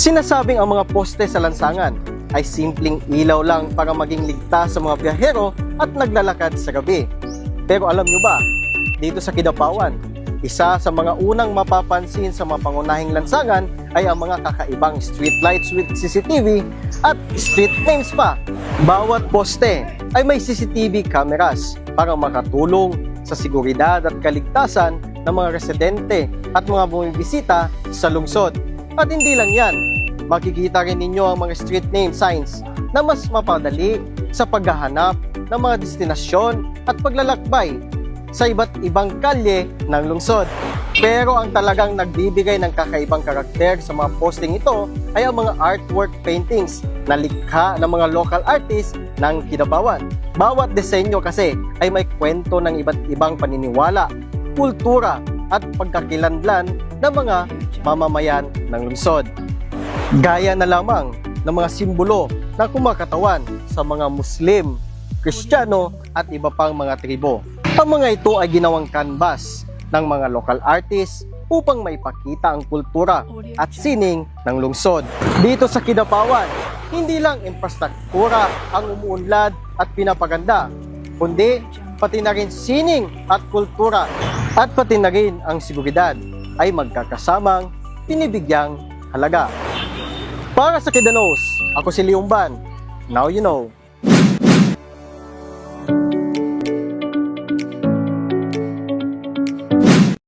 Sinasabing ang mga poste sa lansangan ay simpleng ilaw lang para maging ligtas sa mga biyahero at naglalakad sa gabi. Pero alam nyo ba, dito sa Kidapawan, isa sa mga unang mapapansin sa mga pangunahing lansangan ay ang mga kakaibang street lights with CCTV at street names pa. Bawat poste ay may CCTV cameras para makatulong sa seguridad at kaligtasan ng mga residente at mga bumibisita sa lungsod. At hindi lang yan, makikita rin ninyo ang mga street name signs na mas mapadali sa paghahanap ng mga destinasyon at paglalakbay sa iba't ibang kalye ng lungsod. Pero ang talagang nagbibigay ng kakaibang karakter sa mga posting ito ay ang mga artwork paintings na likha ng mga local artists ng Kidapawan. Bawat disenyo kasi ay may kwento ng iba't ibang paniniwala, kultura at pagkakilanlan ng mga mamamayan ng lungsod. Gaya na lamang ng mga simbolo na kumakatawan sa mga Muslim, Kristiyano at iba pang mga tribo. Ang mga ito ay ginawang canvas ng mga local artists upang maipakita ang kultura at sining ng lungsod. Dito sa Kidapawan, hindi lang infrastruktura ang umuunlad at pinapaganda, kundi pati na rin sining at kultura at pati na rin ang seguridad ay magkakasamang pinibigyang halaga. Para sa Kidanos, ako si Leong Ban. Now you know.